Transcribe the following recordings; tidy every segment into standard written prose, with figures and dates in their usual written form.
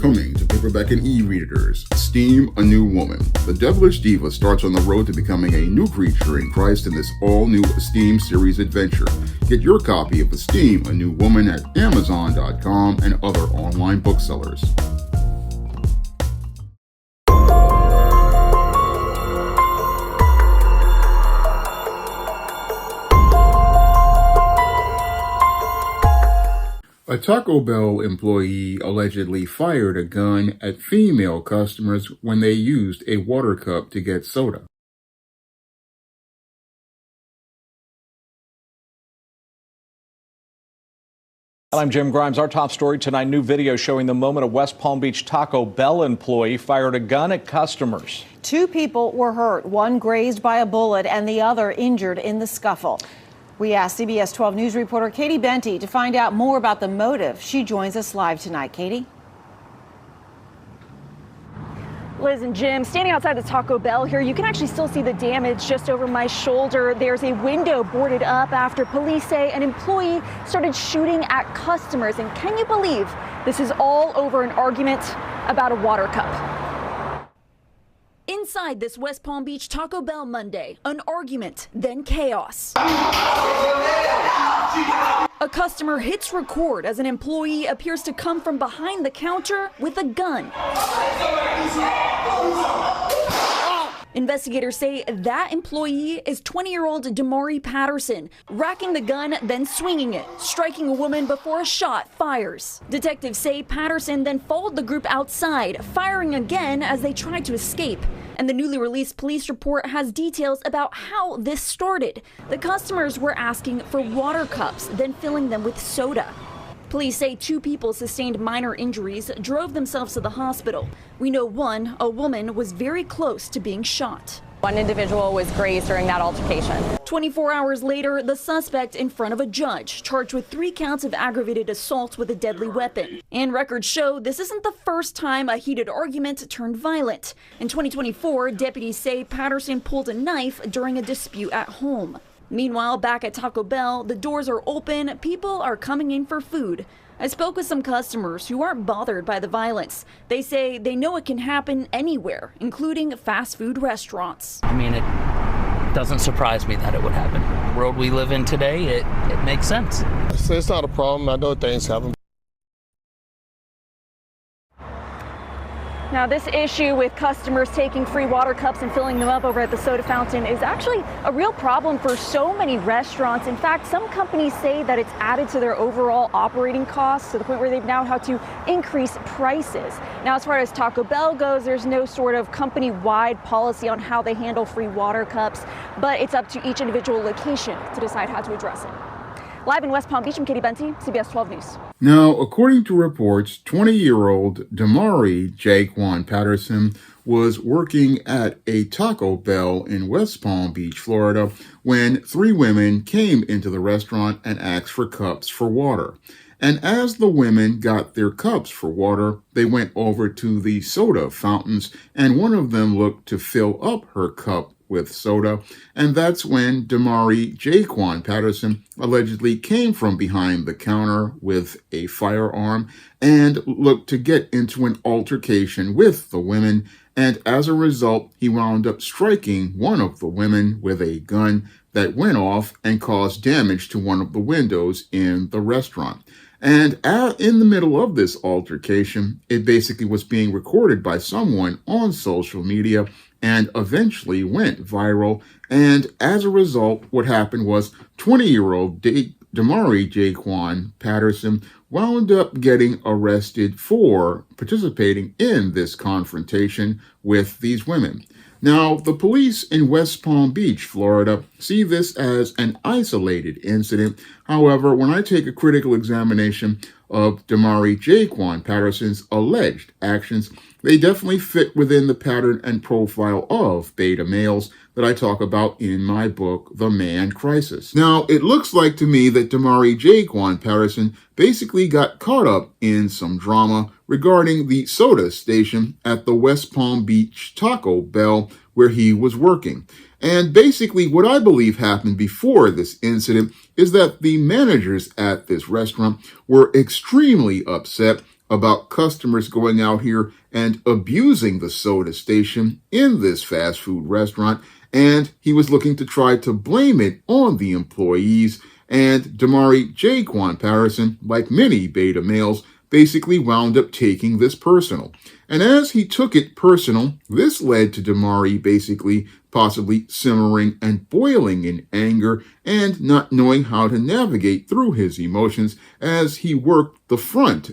Coming to paperback and e-readers, Esteem a New Woman. The devilish diva starts on the road to becoming a new creature in Christ in this all-new Esteem series adventure. Get your copy of Esteem a New Woman at Amazon.com and other online booksellers. A Taco Bell employee allegedly fired a gun at female customers when they used a water cup to get soda. I'm Jim Grimes. Our top story tonight, new video showing the moment a West Palm Beach Taco Bell employee fired a gun at customers. 2 people were hurt, one grazed by a bullet and the other injured in the scuffle. We asked CBS 12 News reporter Katie Benty to find out more about the motive. She joins us live tonight. Katie? Liz and Jim, standing outside the Taco Bell here, you can actually still see the damage just over my shoulder. There's a window boarded up after police say an employee started shooting at customers. And can you believe this is all over an argument about a water cup? Inside this West Palm Beach Taco Bell Monday, an argument, then chaos. A customer hits record as an employee appears to come from behind the counter with a gun. Investigators say that employee is 20-year-old Damari Patterson, racking the gun, then swinging it, striking a woman before a shot fires. Detectives say Patterson then followed the group outside, firing again as they tried to escape. And the newly released police report has details about how this started. The customers were asking for water cups, then filling them with soda. Police say 2 people sustained minor injuries, drove themselves to the hospital. We know one, a woman, was very close to being shot. One individual was grazed during that altercation. 24 hours later, the suspect in front of a judge, charged with 3 counts of aggravated assault with a deadly weapon. And records show this isn't the first time a heated argument turned violent. In 2024, deputies say Patterson pulled a knife during a dispute at home. Meanwhile, back at Taco Bell, the doors are open, people are coming in for food. I spoke with some customers who aren't bothered by the violence. They say they know it can happen anywhere, including fast food restaurants. I mean, it doesn't surprise me that it would happen. The world we live in today, it makes sense. It's not a problem. I know things happen. Now, this issue with customers taking free water cups and filling them up over at the soda fountain is actually a real problem for so many restaurants. In fact, some companies say that it's added to their overall operating costs to the point where they've now had to increase prices. Now, as far as Taco Bell goes, there's no sort of company-wide policy on how they handle free water cups, but it's up to each individual location to decide how to address it. Live in West Palm Beach, I'm Katie Benty, CBS 12 News. Now, according to reports, 20-year-old Damari Jaquan Patterson was working at a Taco Bell in West Palm Beach, Florida, when 3 women came into the restaurant and asked for cups for water. And as the women got their cups for water, they went over to the soda fountains, and one of them looked to fill up her cup with soda, and that's when Damari Jaquan Patterson allegedly came from behind the counter with a firearm and looked to get into an altercation with the women, and as a result, he wound up striking one of the women with a gun that went off and caused damage to one of the windows in the restaurant. And in the middle of this altercation, it basically was being recorded by someone on social media and eventually went viral. And as a result, what happened was 20-year-old Damari Jaquan Patterson wound up getting arrested for participating in this confrontation with these women. Now, the police in West Palm Beach, Florida, see this as an isolated incident. However, when I take a critical examination of Damari Jaquan Patterson's alleged actions, they definitely fit within the pattern and profile of beta males that I talk about in my book, The Man Crisis. Now, it looks like to me that Damari Jaquan Patterson basically got caught up in some drama regarding the soda station at the West Palm Beach Taco Bell where he was working. And basically what I believe happened before this incident is that the managers at this restaurant were extremely upset about customers going out here and abusing the soda station in this fast food restaurant, and he was looking to try to blame it on the employees. And Damari Jaquan Patterson, like many beta males, basically wound up taking this personal. And as he took it personal, this led to Damari basically possibly simmering and boiling in anger and not knowing how to navigate through his emotions as he worked the front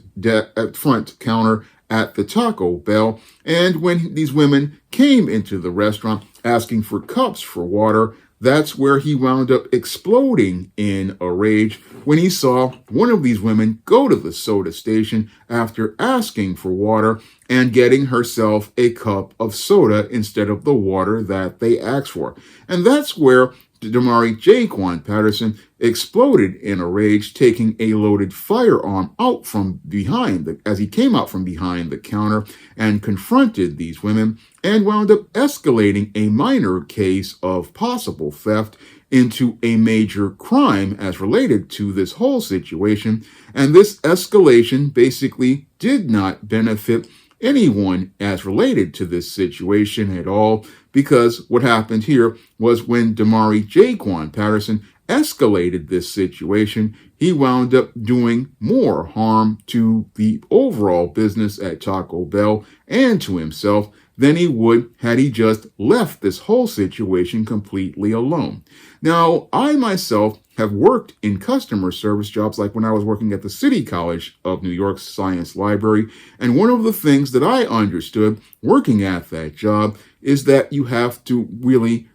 counter at the Taco Bell. And when these women came into the restaurant asking for cups for water, that's where he wound up exploding in a rage when he saw one of these women go to the soda station after asking for water and getting herself a cup of soda instead of the water that they asked for. And that's where Damari Jaquan Patterson exploded in a rage, taking a loaded firearm out from behind as he came out from behind the counter and confronted these women and wound up escalating a minor case of possible theft into a major crime as related to this whole situation. And this escalation basically did not benefit anyone as related to this situation at all, because what happened here was when Damari Jaquan Patterson escalated this situation, he wound up doing more harm to the overall business at Taco Bell and to himself than he would had he just left this whole situation completely alone. Now, I myself have worked in customer service jobs, like when I was working at the City College of New York's Science Library. And one of the things that I understood working at that job is that you have to really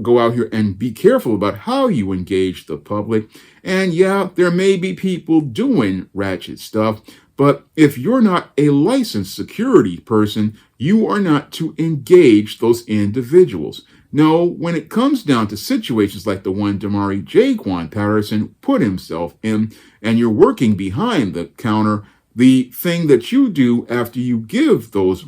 go out here and be careful about how you engage the public. And yeah, there may be people doing ratchet stuff, but if you're not a licensed security person, you are not to engage those individuals. No, when it comes down to situations like the one Damari Jaquan Patterson put himself in, and you're working behind the counter, the thing that you do after you give those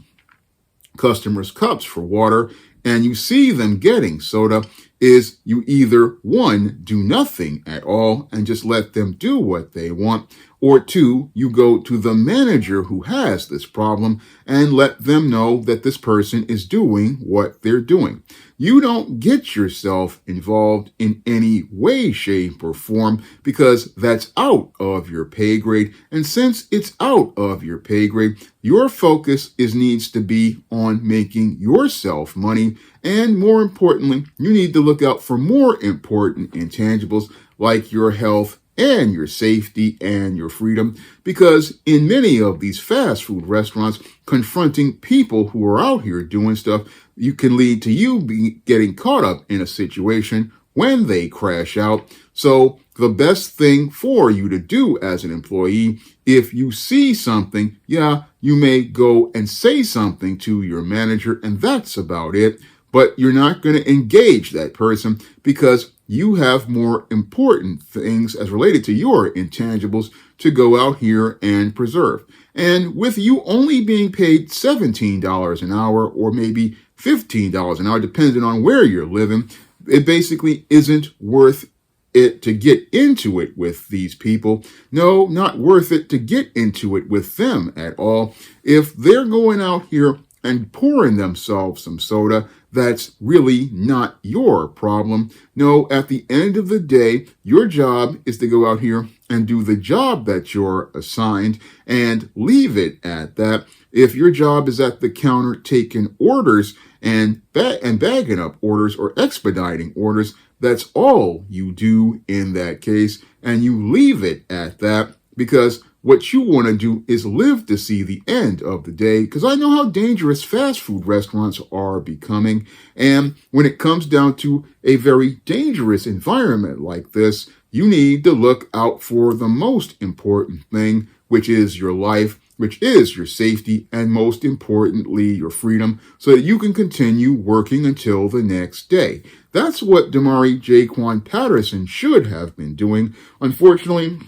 customers cups for water and you see them getting soda is you either, one, do nothing at all and just let them do what they want, or two, you go to the manager who has this problem and let them know that this person is doing what they're doing. You don't get yourself involved in any way, shape, or form because that's out of your pay grade. And since it's out of your pay grade, your focus needs to be on making yourself money. And more importantly, you need to look out for more important intangibles like your health and your safety and your freedom, because in many of these fast food restaurants, confronting people who are out here doing stuff, you can lead to you getting caught up in a situation when they crash out. So the best thing for you to do as an employee, if you see something, you may go and say something to your manager, and that's about it. But you're not going to engage that person because you have more important things as related to your intangibles to go out here and preserve. And with you only being paid $17 an hour or maybe $15 an hour, depending on where you're living, it basically isn't worth it to get into it with these people. No, not worth it to get into it with them at all. If they're going out here and pouring themselves some soda, that's really not your problem. No, at the end of the day, your job is to go out here and do the job that you're assigned and leave it at that. If your job is at the counter taking orders and bagging up orders or expediting orders, that's all you do in that case, and you leave it at that, because what you want to do is live to see the end of the day, because I know how dangerous fast food restaurants are becoming. And when it comes down to a very dangerous environment like this, you need to look out for the most important thing, which is your life, which is your safety, and most importantly, your freedom, so that you can continue working until the next day. That's what Damari Jaquan Patterson should have been doing. Unfortunately,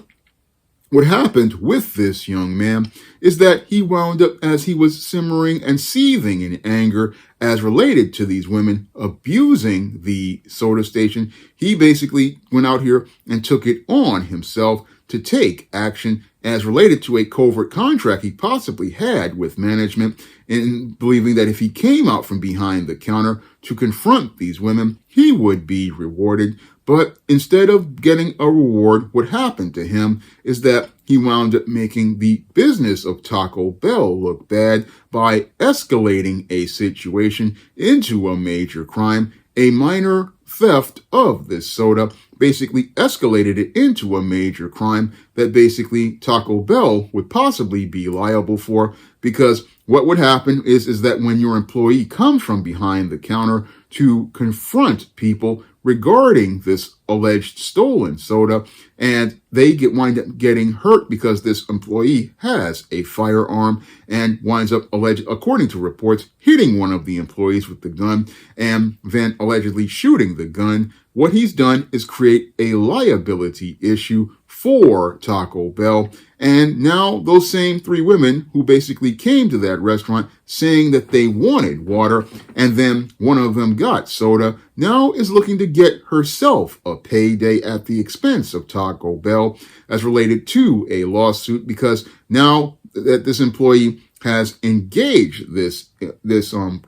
what happened with this young man is that he wound up, as he was simmering and seething in anger as related to these women abusing the soda station, he basically went out here and took it on himself to take action as related to a covert contract he possibly had with management, in believing that if he came out from behind the counter to confront these women, he would be rewarded. But instead of getting a reward, what happened to him is that he wound up making the business of Taco Bell look bad by escalating a situation into a major crime. A minor theft of this soda basically escalated it into a major crime that basically Taco Bell would possibly be liable for, because what would happen is that when your employee comes from behind the counter to confront people regarding this alleged stolen soda, and they wind up getting hurt because this employee has a firearm and winds up according to reports, hitting one of the employees with the gun and then allegedly shooting the gun. What he's done is create a liability issue for Taco Bell. And now those same three women who basically came to that restaurant saying that they wanted water and then one of them got soda, now is looking to get herself a payday at the expense of Taco Bell as related to a lawsuit, because now that this employee has engaged this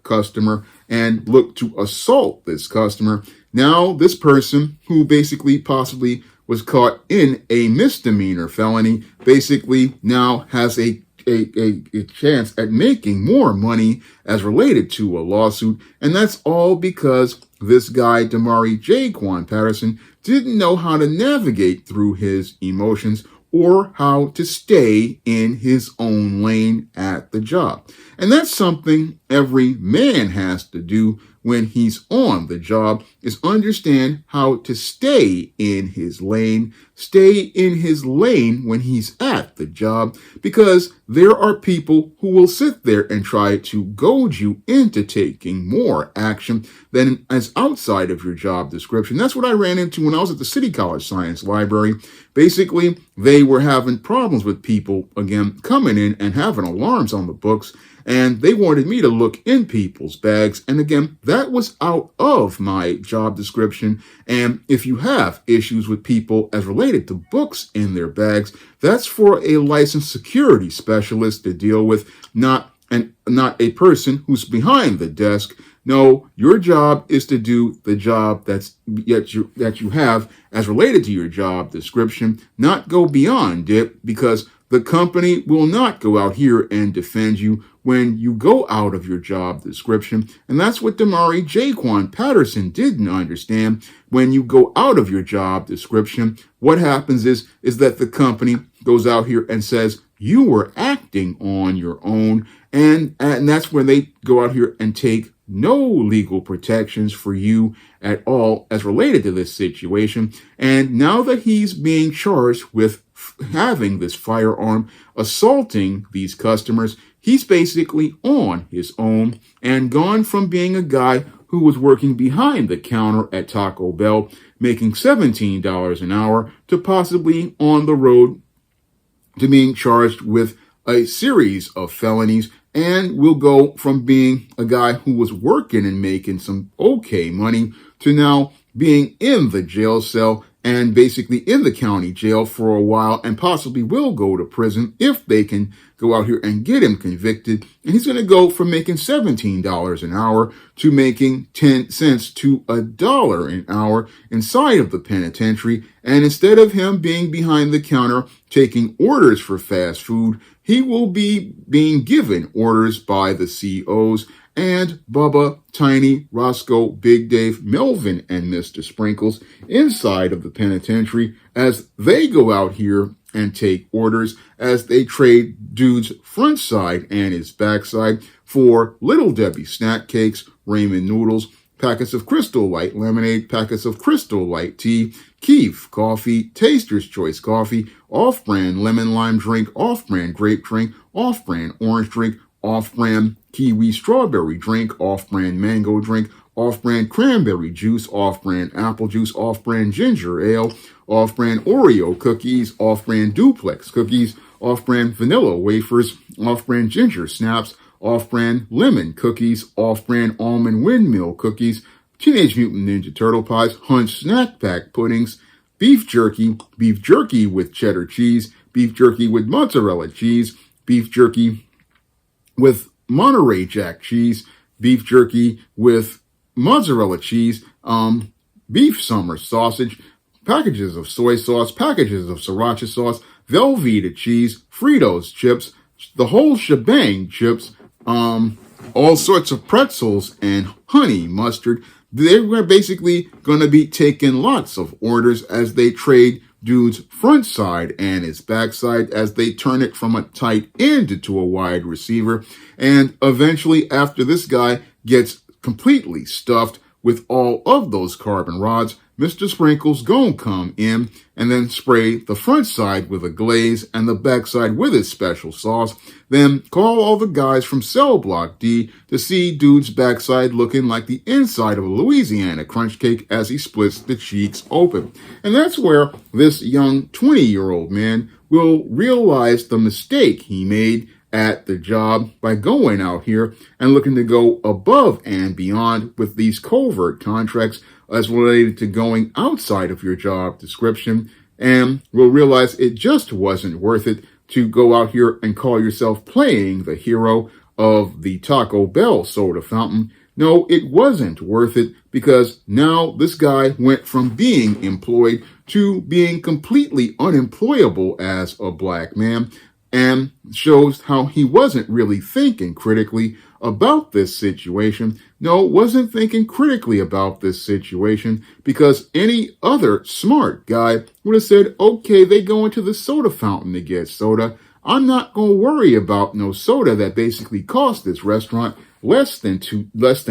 customer and looked to assault this customer, now this person who basically possibly was caught in a misdemeanor felony basically now has a chance at making more money as related to a lawsuit. And that's all because this guy, Damari Jaquan Patterson, didn't know how to navigate through his emotions or how to stay in his own lane at the job. And that's something every man has to do when he's on the job, is understand how to stay in his lane when he's at the job, because there are people who will sit there and try to goad you into taking more action than is outside of your job description. That's what I ran into when I was at the City College Science Library. Basically, they were having problems with people, again, coming in and having alarms on the books, and they wanted me to look in people's bags. And again, that was out of my job description. And if you have issues with people as related to books in their bags, that's for a licensed security specialist to deal with, not a person who's behind the desk. No, your job is to do the job that you have as related to your job description, not go beyond it, because the company will not go out here and defend you when you go out of your job description. And that's what Damari Jaquan Patterson didn't understand. When you go out of your job description, what happens is that the company goes out here and says you were acting on your own. And that's when they go out here and take no legal protections for you at all as related to this situation. And now that he's being charged with having this firearm, assaulting these customers, he's basically on his own and gone from being a guy who was working behind the counter at Taco Bell, making $17 an hour, to possibly on the road to being charged with a series of felonies, and will go from being a guy who was working and making some okay money to now being in the jail cell and basically in the county jail for a while, and possibly will go to prison if they can go out here and get him convicted. And he's going to go from making $17 an hour to making 10 cents to $1 an hour inside of the penitentiary. And instead of him being behind the counter taking orders for fast food, he will be being given orders by the COs and Bubba, Tiny, Roscoe, Big Dave, Melvin, and Mr. Sprinkles inside of the penitentiary as they go out here and take orders, as they trade dude's front side and his backside for Little Debbie snack cakes, ramen noodles, packets of Crystal Light lemonade, packets of Crystal Light tea, Keef coffee, Taster's Choice coffee, off-brand lemon lime drink, off-brand grape drink, off-brand orange drink, off-brand kiwi strawberry drink, off-brand mango drink, off-brand cranberry juice, off-brand apple juice, off-brand ginger ale, off-brand Oreo cookies, off-brand duplex cookies, off-brand vanilla wafers, off-brand ginger snaps, off-brand lemon cookies, off-brand almond windmill cookies, Teenage Mutant Ninja Turtle pies, Hunt snack pack puddings, beef jerky with cheddar cheese, beef jerky with mozzarella cheese, beef jerky with Monterey Jack cheese, beef jerky with mozzarella cheese, beef summer sausage, packages of soy sauce, packages of sriracha sauce, Velveeta cheese, Fritos chips, the whole shebang chips, all sorts of pretzels, and honey mustard. They're basically going to be taking lots of orders as they trade dude's front side and his backside as they turn it from a tight end to a wide receiver. And eventually, after this guy gets completely stuffed with all of those carbon rods, Mr. Sprinkles gon' come in and then spray the front side with a glaze and the backside with his special sauce. Then call all the guys from Cell Block D to see dude's backside looking like the inside of a Louisiana crunch cake as he splits the cheeks open. And that's where this young 20-year-old man will realize the mistake he made at the job by going out here and looking to go above and beyond with these covert contracts as related to going outside of your job description, and will realize it just wasn't worth it to go out here and call yourself playing the hero of the Taco Bell soda fountain. No, it wasn't worth it, because now this guy went from being employed to being completely unemployable as a black man, and shows how he wasn't really thinking critically about this situation. No, wasn't thinking critically about this situation, because any other smart guy would have said, okay, they go into the soda fountain to get soda. I'm not going to worry about no soda that basically cost this restaurant less than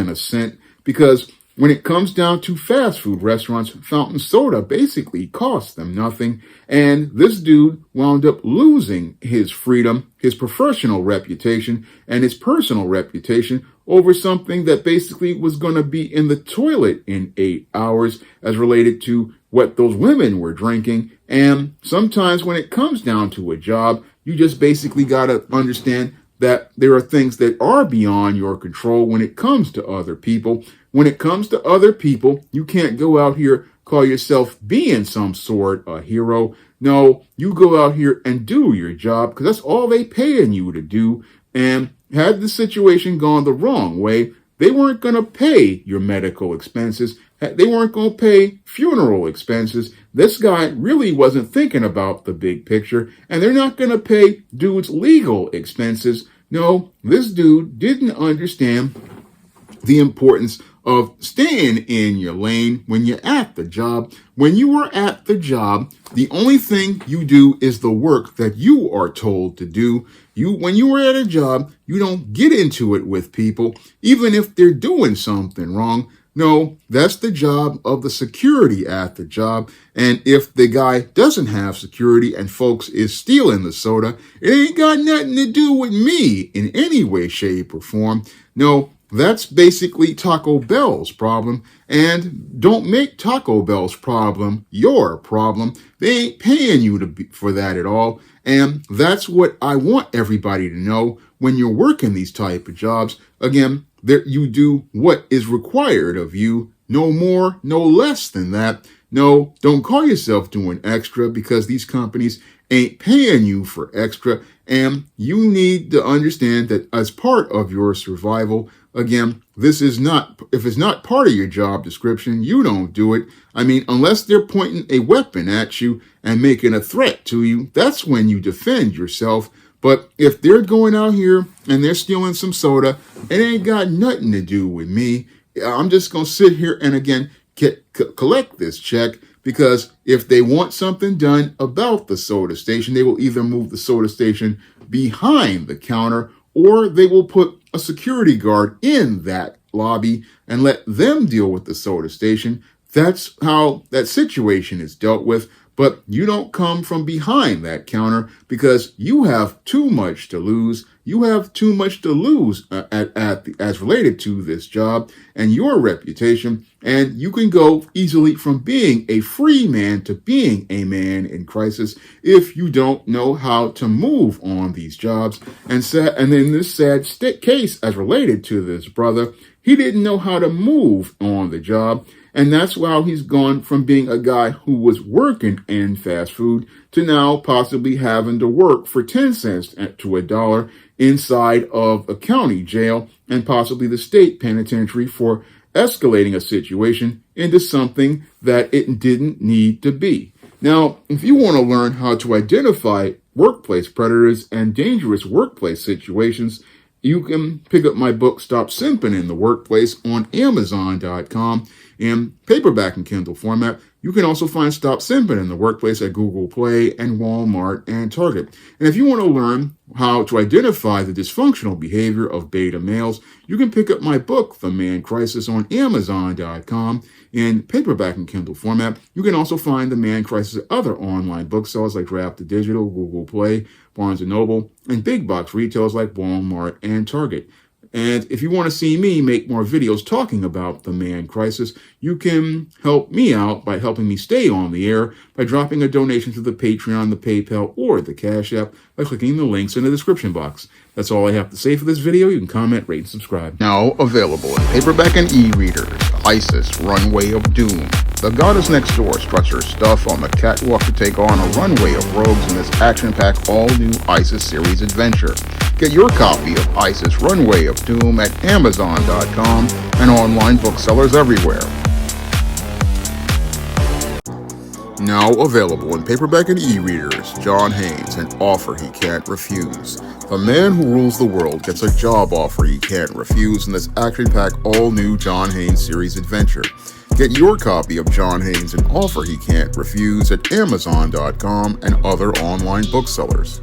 a cent, because when it comes down to fast food restaurants, fountain soda basically costs them nothing. And this dude wound up losing his freedom, his professional reputation, and his personal reputation over something that basically was going to be in the toilet in 8 hours as related to what those women were drinking. And sometimes when it comes down to a job, you just basically got to understand that there are things that are beyond your control when it comes to other people. When it comes to other people, you can't go out here, call yourself being some sort of hero. No, you go out here and do your job, because that's all they paying you to do. And had the situation gone the wrong way, they weren't going to pay your medical expenses. They weren't going to pay funeral expenses. This guy really wasn't thinking about the big picture, and they're not going to pay dude's legal expenses. No, this dude didn't understand the importance of staying in your lane when you're at the job. When you are at the job, the only thing you do is the work that you are told to do. When you are at a job, you don't get into it with people, even if they're doing something wrong. No, that's the job of the security at the job. And if the guy doesn't have security and folks is stealing the soda, it ain't got nothing to do with me in any way, shape, or form. No, that's basically Taco Bell's problem. And don't make Taco Bell's problem your problem. They ain't paying you for that at all. And that's what I want everybody to know when you're working these type of jobs. Again, you do what is required of you, no more, no less than that. No, don't call yourself doing extra, because these companies ain't paying you for extra. And you need to understand that as part of your survival, again, this is not, if it's not part of your job description, you don't do it. I mean, unless they're pointing a weapon at you and making a threat to you, that's when you defend yourself. But if they're going out here and they're stealing some soda, it ain't got nothing to do with me. I'm just going to sit here and, again, collect this check, because if they want something done about the soda station, they will either move the soda station behind the counter, or they will put a security guard in that lobby and let them deal with the soda station. That's how that situation is dealt with. But you don't come from behind that counter, because you have too much to lose. You have too much to lose as related to this job and your reputation. And you can go easily from being a free man to being a man in crisis if you don't know how to move on these jobs. And in this sad case as related to this brother, he didn't know how to move on the job. And that's how he's gone from being a guy who was working in fast food to now possibly having to work for 10 cents to a dollar inside of a county jail and possibly the state penitentiary for escalating a situation into something that it didn't need to be. Now, if you want to learn how to identify workplace predators and dangerous workplace situations, you can pick up my book, Stop Simping in the Workplace, on Amazon.com in paperback and Kindle format. You can also find Stop Simping in the Workplace at Google Play and Walmart and Target. And if you want to learn how to identify the dysfunctional behavior of beta males, you can pick up my book, The Man Crisis, on Amazon.com in paperback and Kindle format. You can also find The Man Crisis at other online booksellers like Draft to Digital, Google Play, Barnes & Noble, and big box retailers like Walmart and Target. And if you want to see me make more videos talking about the man crisis, you can help me out by helping me stay on the air by dropping a donation to the Patreon, the PayPal, or the Cash App by clicking the links in the description box. That's all I have to say for this video. You can comment, rate, and subscribe. Now available in paperback and e-readers, ISIS Runway of Doom. The goddess next door struts her stuff on the catwalk to take on a runway of rogues in this action-packed all-new ISIS series adventure. Get your copy of ISIS Runway of Doom at Amazon.com and online booksellers everywhere. Now available in paperback and e-readers, John Haynes, An Offer He Can't Refuse. The man who rules the world gets a job offer he can't refuse in this action-packed all-new John Haynes series adventure. Get your copy of John Haynes, An Offer He Can't Refuse at Amazon.com and other online booksellers.